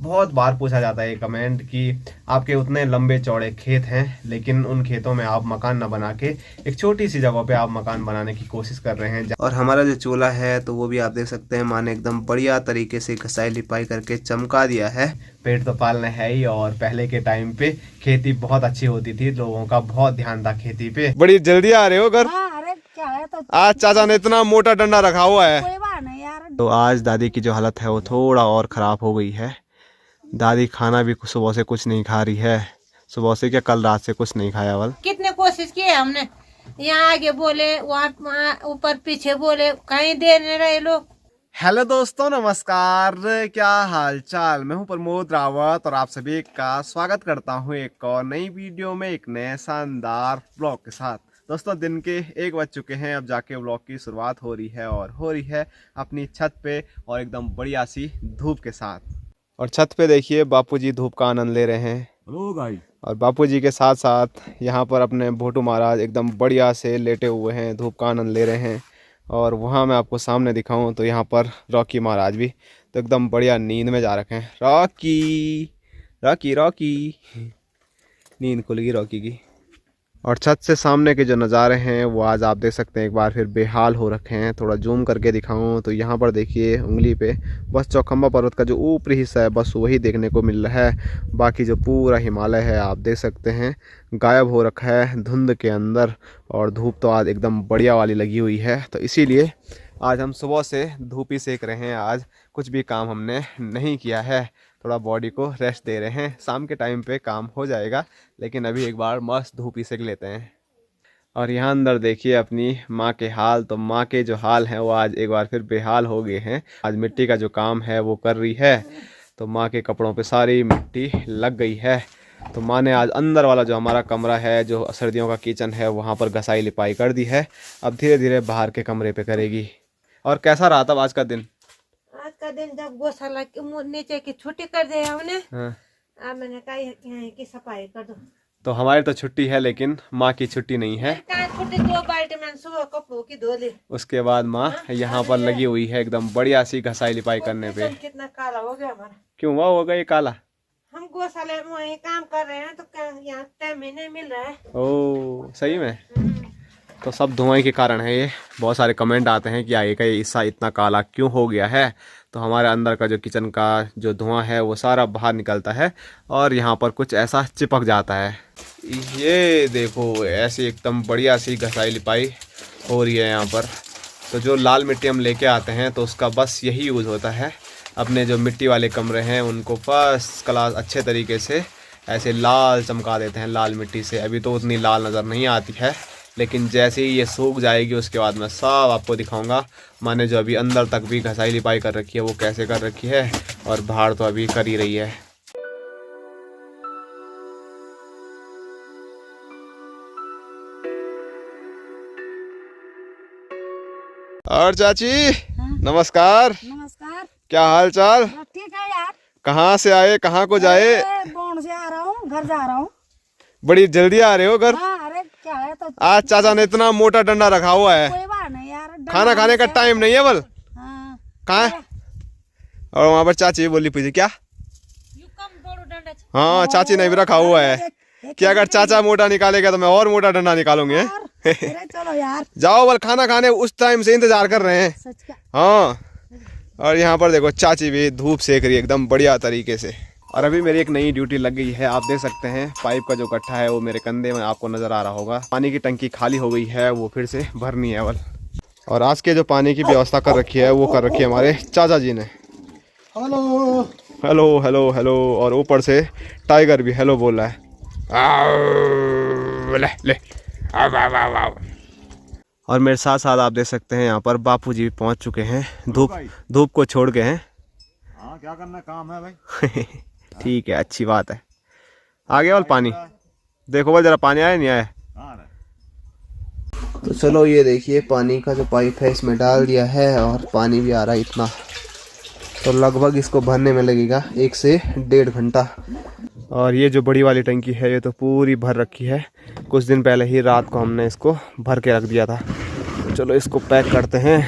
बहुत बार पूछा जाता है ये कमेंट कि आपके उतने लंबे चौड़े खेत हैं लेकिन उन खेतों में आप मकान न बना के एक छोटी सी जगह पे आप मकान बनाने की कोशिश कर रहे हैं। और हमारा जो चूल्हा है तो वो भी आप देख सकते हैं माँ ने एकदम बढ़िया तरीके से घसाई लिपाई करके चमका दिया है। पेट तो पालना है ही, और पहले के टाइम पे खेती बहुत अच्छी होती थी, लोगों का बहुत ध्यान था खेती पे। बड़ी जल्दी आ रहे हो घर? अरे क्या है तो आज चाचा ने इतना मोटा डंडा रखा हुआ है। कोई बात नहीं यार। तो आज दादी की जो हालत है वो थोड़ा और ख़राब हो गई है। दादी खाना भी सुबह से कुछ नहीं खा रही है। सुबह से क्या, कल रात से कुछ नहीं खाया। वाल कितने कोशिश किए हमने, यहाँ आगे बोले वहाँ ऊपर पीछे बोले, कहीं दे नहीं रहे लोग। हेलो दोस्तों, नमस्कार, क्या हाल चाल। मैं हूं प्रमोद रावत और आप सभी का स्वागत करता हूं एक और नई वीडियो में, एक नए शानदार ब्लॉग के साथ। दोस्तों दिन के 1 बज चुके हैं, अब जाके ब्लॉग की शुरुआत हो रही है और हो रही है अपनी छत पे और एकदम बढ़िया सी धूप के साथ। और छत पे देखिए बापूजी धूप का आनंद ले रहे हैं। Hello guys. और बापूजी के साथ साथ यहाँ पर अपने भोटू महाराज एकदम बढ़िया से लेटे हुए हैं, धूप का आनंद ले रहे हैं। और वहाँ मैं आपको सामने दिखाऊं तो यहाँ पर रॉकी महाराज भी तो एकदम बढ़िया नींद में जा रखे हैं। रॉकी रॉकी रॉकी नींद खुल गई रॉकी की। और छत से सामने के जो नज़ारे हैं वो आज आप देख सकते हैं एक बार फिर बेहाल हो रखे हैं। थोड़ा जूम करके दिखाऊं तो यहाँ पर देखिए उंगली पे बस चौखंबा पर्वत का जो ऊपरी हिस्सा है बस वही देखने को मिल रहा है। बाकी जो पूरा हिमालय है आप देख सकते हैं गायब हो रखा है धुंध के अंदर। और धूप तो आज एकदम बढ़िया वाली लगी हुई है, तो इसीलिए आज हम सुबह से धूप ही सेक रहे हैं। आज कुछ भी काम हमने नहीं किया है, थोड़ा बॉडी को रेस्ट दे रहे हैं। शाम के टाइम पे काम हो जाएगा, लेकिन अभी एक बार मस्त धूप ही सेक लेते हैं। और यहाँ अंदर देखिए अपनी माँ के हाल, तो माँ के जो हाल हैं वो आज एक बार फिर बेहाल हो गए हैं। आज मिट्टी का जो काम है वो कर रही है, तो माँ के कपड़ों पे सारी मिट्टी लग गई है। तो माँ ने आज अंदर वाला जो हमारा कमरा है, जो सर्दियों का किचन है, वहाँ पर घसाई लिपाई कर दी है। अब धीरे धीरे बाहर के कमरे पे करेगी। और कैसा रहा तब आज का दिन? आज का दिन जब गौशाला नीचे की छुट्टी कर दी हमने, हाँ। अब मैंने कहा यहाँ की सफाई कर दो। तो हमारी तो छुट्टी है लेकिन माँ की छुट्टी नहीं है। छुट्टी 2 बाल्टी मैंने सुबह कपड़ों की धो ली। उसके बाद माँ यहाँ पर लगी हुई है एकदम बढ़िया सी घसाई लिपाई करने पे। कितना काला हो गया हमारा। क्यों हुआ होगा ये काला? हम गौशाला में वहीं काम कर रहे हैं, तो यहाँ टाइम ही नहीं मिल रहा है। ओ सही में, तो सब धुआं के कारण है ये। बहुत सारे कमेंट आते हैं कि आगे का ये हिस्सा इतना काला क्यों हो गया है। तो हमारे अंदर का जो किचन का जो धुआं है वो सारा बाहर निकलता है और यहाँ पर कुछ ऐसा चिपक जाता है। ये देखो ऐसी एकदम बढ़िया सी घसाई लिपाई हो रही है यहाँ पर। तो जो लाल मिट्टी हम लेके आते हैं तो उसका बस यही यूज़ होता है। अपने जो मिट्टी वाले कमरे हैं उनको फर्स्ट क्लास अच्छे तरीके से ऐसे लाल चमका देते हैं लाल मिट्टी से। अभी तो उतनी लाल नज़र नहीं आती है, लेकिन जैसे ही ये सूख जाएगी उसके बाद मैं सब आपको दिखाऊंगा। मैंने जो अभी अंदर तक भी घसाई लिपाई कर रखी है वो कैसे कर रखी है, और बाहर तो अभी कर ही रही है। और चाची नमस्कार। नमस्कार। क्या हाल चाल? ठीक है यार। कहाँ से आए, कहाँ को जाए? बॉन्ड से आ रहा हूँ, घर जा रहा हूँ। बड़ी जल्दी आ रहे हो घर? अरे क्या है तो आज चाचा ने इतना मोटा डंडा रखा हुआ है। कोई बात नहीं यार। खाना खाने का टाइम नहीं है बल। हाँ। कहाँ है? और वहाँ पर चाची बोली पूछी क्या? हाँ चाची ने भी रखा हुआ है कि अगर चाचा मोटा निकालेगा तो मैं और मोटा डंडा निकालूंगी। चलो यार जाओ बल खाना खाने, उस टाइम से इंतजार कर रहे हैं। सच का। हाँ। और यहाँ पर देखो चाची भी धूप सेक रही है एकदम बढ़िया तरीके से। और अभी मेरी एक नई ड्यूटी लग गई है। आप देख सकते हैं पाइप का जो गट्ठा है वो मेरे कंधे में आपको नज़र आ रहा होगा। पानी की टंकी खाली हो गई है, वो फिर से भरनी है बल। और आज के जो पानी की व्यवस्था कर रखी है वो कर रखी है हमारे चाचा जी ने। Hello hello hello hello. और ऊपर से टाइगर भी हेलो बोल रहा है। ले ले। और मेरे साथ साथ आप देख सकते हैं यहाँ पर बापूजी भी पहुँच चुके हैं। धूप को छोड़ के हैं। हाँ क्या करना काम है भाई। ठीक है, अच्छी बात है। आ गया वाल पानी, देखो वाल जरा पानी आया नहीं आया। तो चलो ये देखिए पानी का जो पाइप है इसमें डाल दिया है और पानी भी आ रहा है इतना। तो लगभग इसको भरने में लगेगा 1 से 1.5 घंटा। और ये जो बड़ी वाली टंकी है ये तो पूरी भर रखी है। कुछ दिन पहले ही रात को हमने इसको भर के रख दिया था। चलो इसको पैक करते हैं।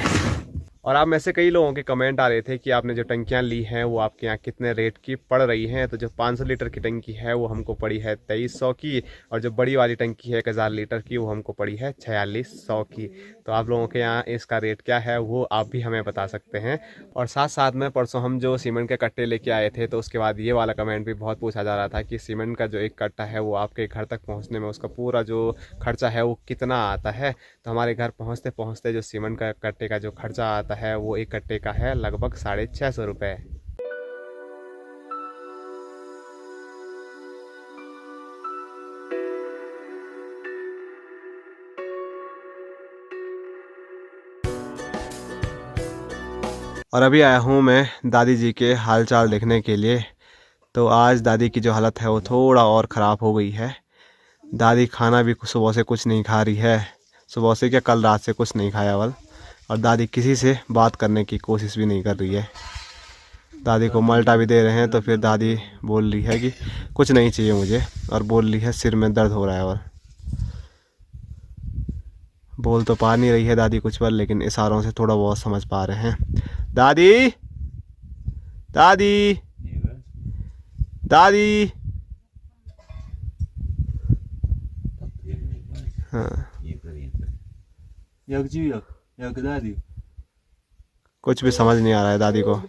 और आप में से कई लोगों के कमेंट आ रहे थे कि आपने जो टंकियां ली हैं वो आपके यहाँ कितने रेट की पड़ रही हैं। तो जो 500 लीटर की टंकी है वो हमको पड़ी है 2300 की, और जो बड़ी वाली टंकी है 1000 लीटर की वो हमको पड़ी है 4600 की। तो आप लोगों के यहाँ इसका रेट क्या है वो आप भी हमें बता सकते हैं। और साथ साथ में परसों हम जो सीमेंट के कट्टे लेके आए थे तो उसके बाद ये वाला कमेंट भी बहुत पूछा जा रहा था कि सीमेंट का जो एक कट्टा है वो आपके घर तक पहुँचने में उसका पूरा जो खर्चा है वो कितना आता है। तो हमारे घर पहुँचते पहुँचते जो सीमेंट का कट्टे का जो खर्चा आता है वो एक कट्टे का है लगभग 650 रुपये। और अभी आया हूँ मैं दादी जी के हालचाल देखने के लिए। तो आज दादी की जो हालत है वो थोड़ा और ख़राब हो गई है। दादी खाना भी सुबह से कुछ नहीं खा रही है, सुबह से क्या कल रात से कुछ नहीं खाया वल। और दादी किसी से बात करने की कोशिश भी नहीं कर रही है। दादी को मल्टा भी दे रहे हैं तो फिर दादी बोल रही है कि कुछ नहीं चाहिए मुझे, और बोल रही है सिर में दर्द हो रहा है। और बोल तो पा नहीं रही है दादी कुछ पर, लेकिन इशारों से थोड़ा बहुत समझ पा रहे हैं। दादी दादी दादी, हाँ दादी कुछ भी समझ नहीं आ रहा है दादी को।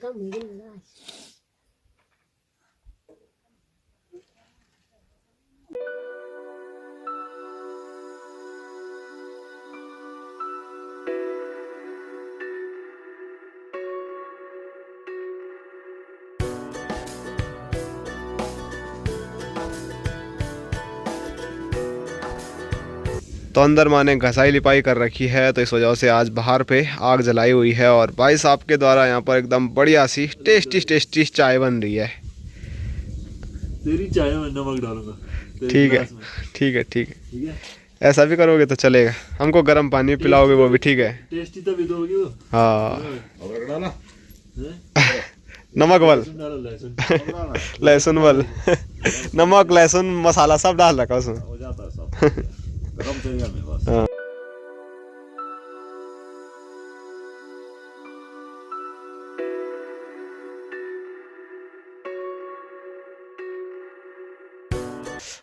तो अंदर माँ ने घसाई लिपाई कर रखी है, तो इस वजह से आज बाहर पे आग जलाई हुई है और भाई साहब के द्वारा यहाँ पर एकदम बढ़िया सी टेस्टी चाय बन रही है। तेरी चाय में नमक डालूंगा। ठीक है ठीक है ठीक है, ऐसा भी करोगे तो चलेगा। हमको गर्म पानी पिलाओगे वो भी ठीक है। टेस्टी तभी दोगे वो। हाँ डाला नमक वल लहसुन लहसुन वल नमक लहसुन मसाला सब डाल रखा उसमें। हो जाता है सब गरम तेल में बस। हाँ।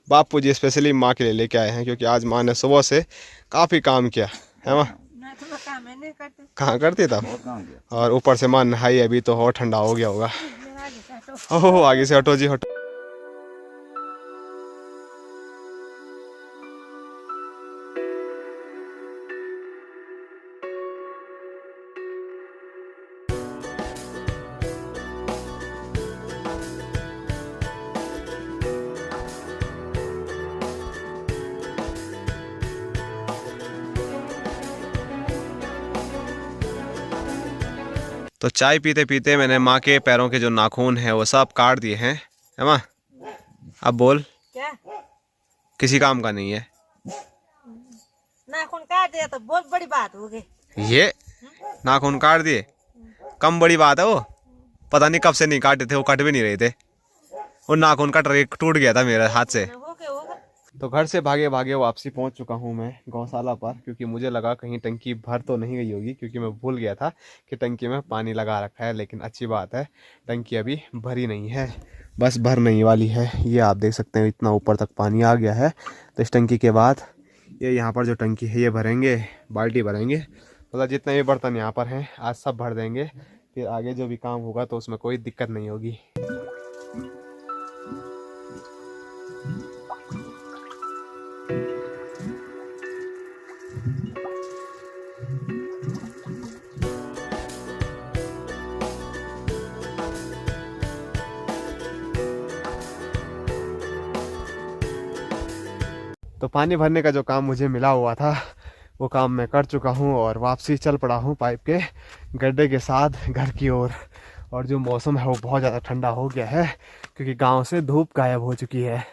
बापू जी स्पेशली माँ के लिए लेके आए हैं क्योंकि आज माँ ने सुबह से काफ़ी काम किया है। माँ ना तो मैं काम है नहीं करते। कहाँ करती था, बहुत काम किया। और ऊपर से माँ नहाई अभी तो और ठंडा हो गया होगा। मेरा आगे से हटो। ओहो आगे से हटो जी हटो। तो चाय पीते पीते मैंने माँ के पैरों के जो नाखून हैं वो सब काट दिए हैं। है माँ, अब बोल। क्या किसी काम का नहीं है। नाखून काट दिया तो बहुत बड़ी बात हो गई। ये नाखून काट दिए कम बड़ी बात है वो। पता नहीं कब से नहीं काटे थे, वो कट भी नहीं रहे थे। वो नाखून कट रहे टूट गया था मेरे हाथ से। हो गया। तो घर से भागे भागे वापसी पहुंच चुका हूं मैं गौशाला पर, क्योंकि मुझे लगा कहीं टंकी भर तो नहीं गई होगी, क्योंकि मैं भूल गया था कि टंकी में पानी लगा रखा है। लेकिन अच्छी बात है टंकी अभी भरी नहीं है, बस भरने ही वाली है। ये आप देख सकते हैं इतना ऊपर तक पानी आ गया है। तो इस टंकी के बाद ये यहाँ पर जो टंकी है ये भरेंगे, बाल्टी भरेंगे, मतलब जितने भी बर्तन यहाँ पर हैं आज सब भर देंगे। फिर आगे जो भी काम होगा तो उसमें कोई दिक्कत नहीं होगी। तो पानी भरने का जो काम मुझे मिला हुआ था वो काम मैं कर चुका हूँ और वापसी चल पड़ा हूँ पाइप के गड्ढे के साथ घर की ओर। और जो मौसम है वो बहुत ज़्यादा ठंडा हो गया है क्योंकि गांव से धूप गायब हो चुकी है।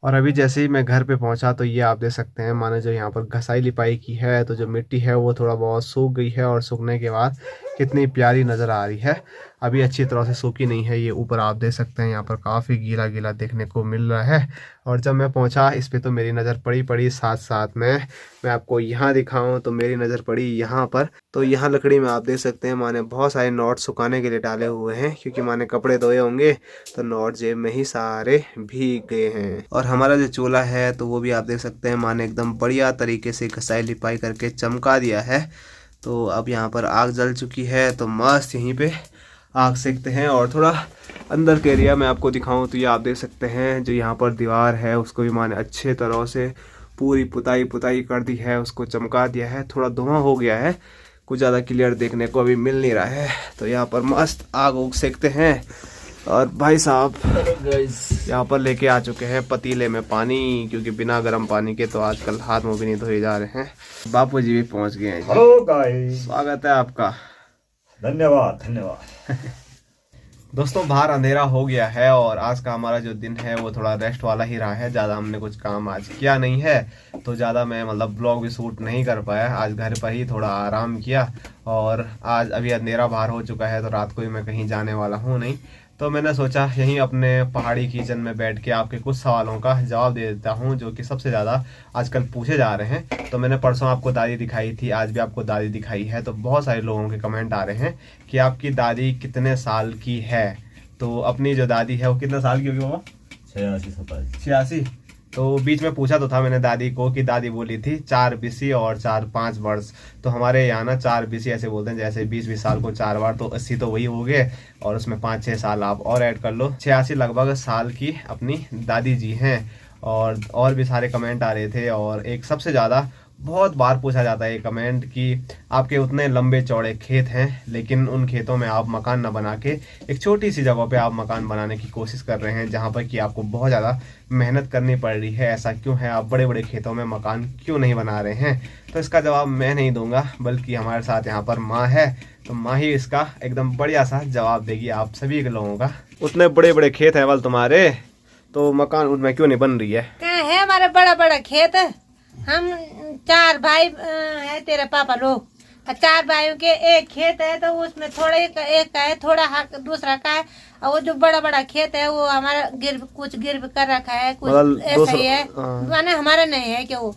और अभी जैसे ही मैं घर पे पहुंचा तो ये आप देख सकते हैं माने जो यहाँ पर घसाई लिपाई की है तो जो मिट्टी है वो थोड़ा बहुत सूख गई है, और सूखने के बाद कितनी प्यारी नज़र आ रही है। अभी अच्छी तरह से सूखी नहीं है, ये ऊपर आप देख सकते हैं यहाँ पर काफ़ी गीला गीला देखने को मिल रहा है। और जब मैं पहुँचा इस पे तो मेरी नज़र पड़ी साथ साथ में मैं आपको यहाँ दिखाऊं तो मेरी नज़र पड़ी यहाँ पर। तो यहाँ लकड़ी में आप देख सकते हैं माँ ने बहुत सारे नॉट सुखाने के लिए डाले हुए हैं, क्योंकि माँ ने कपड़े धोए होंगे तो नॉट जेब में ही सारे भीग गए हैं। और हमारा जो चूल्हा है तो वो भी आप देख सकते हैं माँ ने एकदम बढ़िया तरीके से घसाई लिपाई करके चमका दिया है। तो अब यहाँ पर आग जल चुकी है, तो मस्त यहीं पे आग सेकते हैं। और थोड़ा अंदर के एरिया में आपको दिखाऊं तो ये आप देख सकते हैं जो यहाँ पर दीवार है उसको भी माँ ने अच्छे तरह से पूरी पुताई कर दी है, उसको चमका दिया है। थोड़ा धुआं हो गया है, कुछ ज़्यादा क्लियर देखने को अभी मिल नहीं रहा है। तो यहाँ पर मस्त आग उग सेकते हैं। और भाई साहब यहाँ पर लेके आ चुके हैं पतीले में पानी, क्योंकि बिना गर्म पानी के तो आजकल हाथ मुँह भी नहीं धोए जा रहे हैं। बापू जी भी पहुँच गए हैं। हेलो गाइस, स्वागत है आपका। धन्यवाद। दोस्तों बाहर अंधेरा हो गया है और आज का हमारा जो दिन है वो थोड़ा रेस्ट वाला ही रहा है। ज़्यादा हमने कुछ काम आज किया नहीं है, तो ज़्यादा मैं मतलब ब्लॉग भी शूट नहीं कर पाया। आज घर पर ही थोड़ा आराम किया। और आज अभी अंधेरा बाहर हो चुका है तो रात को ही मैं कहीं जाने वाला हूँ नहीं, तो मैंने सोचा यहीं अपने पहाड़ी किचन में बैठ के आपके कुछ सवालों का जवाब दे देता हूं जो कि सबसे ज़्यादा आजकल पूछे जा रहे हैं। तो मैंने परसों आपको दादी दिखाई थी, आज भी आपको दादी दिखाई है। तो बहुत सारे लोगों के कमेंट आ रहे हैं कि आपकी दादी कितने साल की है। तो अपनी जो दादी है वो कितने साल की होगी बाबा? 86। तो बीच में पूछा तो था मैंने दादी को कि दादी बोली थी 4 बीसी और 4-5 वर्ष। तो हमारे यहाँ ना 4 बीसी ऐसे बोलते हैं, जैसे 20 साल को 4 बार, तो 80 तो वही हो गए और उसमें 5-6 साल आप और ऐड कर लो। 86 लगभग साल की अपनी दादी जी हैं। और भी सारे कमेंट आ रहे थे। और एक सबसे ज़्यादा बहुत बार पूछा जाता है ये कमेंट कि आपके उतने लंबे चौड़े खेत हैं लेकिन उन खेतों में आप मकान न बना के एक छोटी सी जगह पे आप मकान बनाने की कोशिश कर रहे हैं, जहाँ पर कि आपको बहुत ज़्यादा मेहनत करनी पड़ रही है। ऐसा क्यों है? आप बड़े बड़े खेतों में मकान क्यों नहीं बना रहे हैं? तो इसका जवाब मैं नहीं दूंगा, बल्कि हमारे साथ यहाँ पर माँ है, तो माँ ही इसका एकदम बढ़िया सा जवाब देगी आप सभी के लोगों का। उतने बड़े बड़े खेत हैं वाल तुम्हारे, तो मकान उनमें क्यों नहीं बन रही है? क्या है हमारा बड़ा बड़ा खेत है। हम 4 भाई है तेरे पापा लोग, 4 भाइयों के एक खेत है, तो उसमें थोड़ा एक का है, थोड़ा दूसरा का है। और वो जो बड़ा बड़ा खेत है वो हमारा कुछ गिरव कर रखा है, कुछ ऐसा ही है। माने हमारा नहीं है कि वो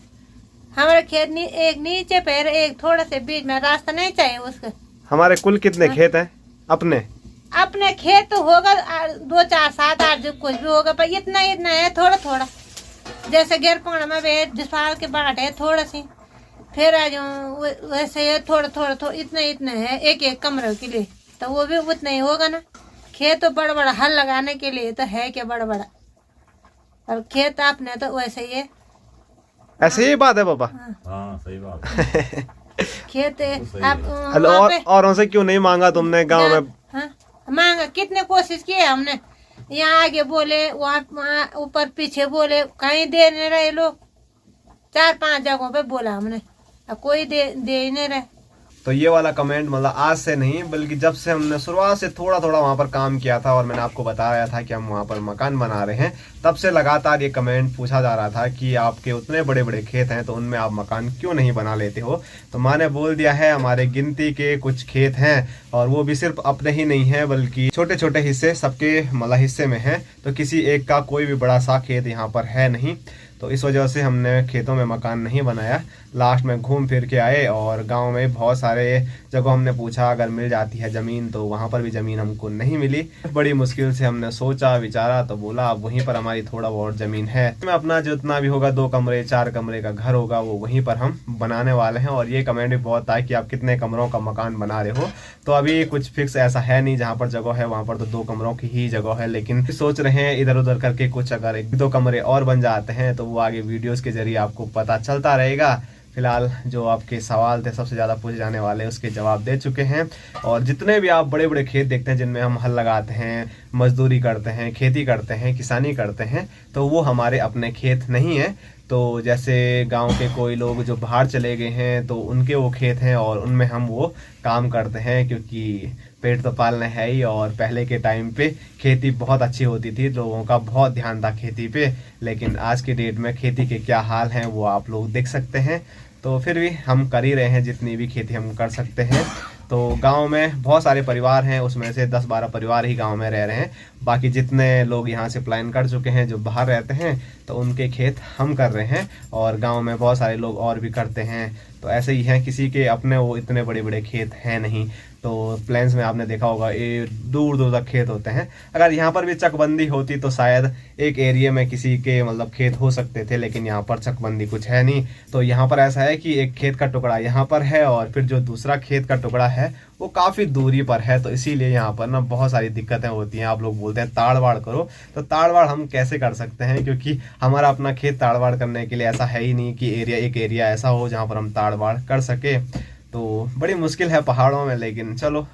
हमारा खेत एक नीचे पैर, एक थोड़ा से बीच में रास्ता नहीं चाहिए उसका। हमारे कुल कितने खेत हैं अपने खेत तो होगा 2, 4, 7, 8 जो कुछ भी होगा, पर इतना है थोड़ा थोड़ा। जैसे घेरपौड़ में वे जिसपाल के बाट है थोड़ा सी, फिर आज वैसे है थोड़ा इतना है एक कमरे के लिए, तो वो भी उतना ही होगा ना। खेत तो बड़ा बड़ा हल लगाने के लिए तो है क्या बड़ा बड़ा, और खेत आपने तो वैसे ही है। ऐसे ही बात है पापा। हाँ सही बात है। खेत आप औरों से क्यों नहीं मांगा तुमने गांव में? हाँ, मांगा, कितने कोशिश किए हमने। यहाँ आगे बोले, वहाँ ऊपर पीछे बोले, कहीं दे नहीं रहे लोग। 4-5 जगहों पे बोला हमने, अब कोई दे ही नहीं रहे। तो ये वाला कमेंट मतलब आज से नहीं, बल्कि जब से हमने शुरुआत से थोड़ा वहाँ पर काम किया था और मैंने आपको बताया था कि हम वहाँ पर मकान बना रहे हैं, तब से लगातार ये कमेंट पूछा जा रहा था कि आपके उतने बड़े बड़े खेत हैं तो उनमें आप मकान क्यों नहीं बना लेते हो। तो माँ ने बोल दिया है हमारे गिनती के कुछ खेत हैं, और वो भी सिर्फ अपने ही नहीं है बल्कि छोटे छोटे हिस्से सबके मतलब हिस्से में हैं। तो किसी एक का कोई भी बड़ा सा खेत यहाँ पर है नहीं, तो इस वजह से हमने खेतों में मकान नहीं बनाया। लास्ट में घूम फिर के आए और गांव में बहुत सारे जगह हमने पूछा अगर मिल जाती है ज़मीन, तो वहां पर भी ज़मीन हमको नहीं मिली। बड़ी मुश्किल से हमने सोचा विचारा तो बोला अब वहीं पर हमारी थोड़ा बहुत ज़मीन है, मैं अपना जितना भी होगा 2 कमरे 4 कमरे का घर होगा वो वहीं पर हम बनाने वाले हैं। और ये कमेंट भी बहुत था कि आप कितने कमरों का मकान बना रहे हो, तो अभी कुछ फिक्स ऐसा है नहीं। जहाँ पर जगह है वहाँ पर तो 2 कमरों की ही जगह है, लेकिन सोच रहे हैं इधर उधर करके कुछ अगर 1-2 कमरे और बन जाते हैं तो वो आगे वीडियोस के जरिए आपको पता चलता रहेगा। फिलहाल जो आपके सवाल थे सबसे ज़्यादा पूछे जाने वाले उसके जवाब दे चुके हैं। और जितने भी आप बड़े बड़े खेत देखते हैं जिनमें हम हल लगाते हैं, मजदूरी करते हैं, खेती करते हैं, किसानी करते हैं, तो वो हमारे अपने खेत नहीं है। तो जैसे गांव के कोई लोग जो बाहर चले गए हैं तो उनके वो खेत हैं और उनमें हम वो काम करते हैं, क्योंकि पेट तो पालना है ही। और पहले के टाइम पे खेती बहुत अच्छी होती थी, लोगों का बहुत ध्यान था खेती पे, लेकिन आज के डेट में खेती के क्या हाल हैं वो आप लोग देख सकते हैं। तो फिर भी हम कर ही रहे हैं जितनी भी खेती हम कर सकते हैं। तो गांव में बहुत सारे परिवार हैं, उसमें से 10-12 परिवार ही गांव में रह रहे हैं। बाकी जितने लोग यहाँ से पलायन कर चुके हैं जो बाहर रहते हैं, तो उनके खेत हम कर रहे हैं और गांव में बहुत सारे लोग और भी करते हैं। तो ऐसे ही हैं, किसी के अपने वो इतने बड़े बड़े खेत हैं नहीं। तो प्लेन्स में आपने देखा होगा ये दूर दूर तक खेत होते हैं। अगर यहाँ पर भी चकबंदी होती तो शायद एक एरिया में किसी के मतलब खेत हो सकते थे, लेकिन यहाँ पर चकबंदी कुछ है नहीं। तो यहाँ पर ऐसा है कि एक खेत का टुकड़ा यहाँ पर है और फिर जो दूसरा खेत का टुकड़ा है वो काफ़ी दूरी पर है। तो इसीलिए यहाँ पर ना बहुत सारी दिक्कतें होती हैं। आप लोग बोलते हैं ताड़वाड़ करो, तो ताड़वाड़ हम कैसे कर सकते हैं, क्योंकि हमारा अपना खेत ताड़वाड़ करने के लिए ऐसा है ही नहीं कि एक एरिया ऐसा हो जहाँ पर हम ताड़वाड़ कर सके। तो बड़ी मुश्किल है पहाड़ों में, लेकिन चलो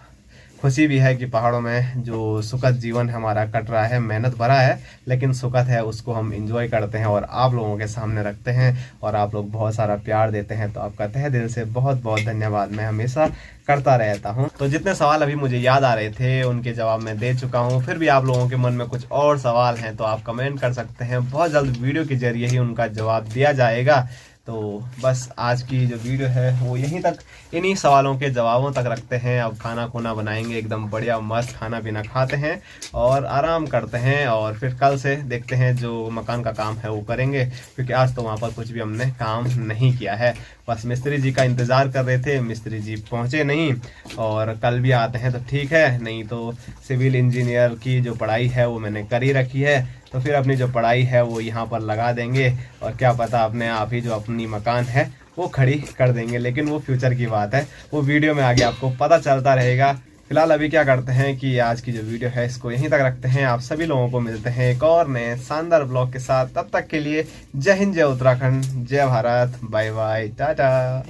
खुशी भी है कि पहाड़ों में जो सुखद जीवन हमारा कट रहा है, मेहनत भरा है लेकिन सुखद है, उसको हम एंजॉय करते हैं और आप लोगों के सामने रखते हैं और आप लोग बहुत सारा प्यार देते हैं। तो आपका तहे दिल से बहुत बहुत धन्यवाद मैं हमेशा करता रहता हूं। तो जितने सवाल अभी मुझे याद आ रहे थे उनके जवाब मैं दे चुका हूं। फिर भी आप लोगों के मन में कुछ और सवाल हैं तो आप कमेंट कर सकते हैं, बहुत जल्द वीडियो के जरिए ही उनका जवाब दिया जाएगा। तो बस आज की जो वीडियो है वो यहीं तक, इन्हीं सवालों के जवाबों तक रखते हैं। अब खाना खुना बनाएंगे, एकदम बढ़िया मस्त खाना पीना खाते हैं और आराम करते हैं और फिर कल से देखते हैं जो मकान का काम है वो करेंगे, क्योंकि आज तो वहाँ पर कुछ भी हमने काम नहीं किया है। बस मिस्त्री जी का इंतज़ार कर रहे थे, मिस्त्री जी पहुँचे नहीं और कल भी आते हैं तो ठीक है, नहीं तो सिविल इंजीनियर की जो पढ़ाई है वो मैंने कर ही रखी है, तो फिर अपनी जो पढ़ाई है वो यहाँ पर लगा देंगे और क्या पता अपने आप ही जो अपनी मकान है वो खड़ी कर देंगे। लेकिन वो फ्यूचर की बात है, वो वीडियो में आगे आपको पता चलता रहेगा। फिलहाल अभी क्या करते हैं कि आज की जो वीडियो है इसको यहीं तक रखते हैं। आप सभी लोगों को मिलते हैं एक और नए शानदार ब्लॉग के साथ। तब तक के लिए जय हिंद, जय उत्तराखंड, जय भारत, बाय बाय, टाटा।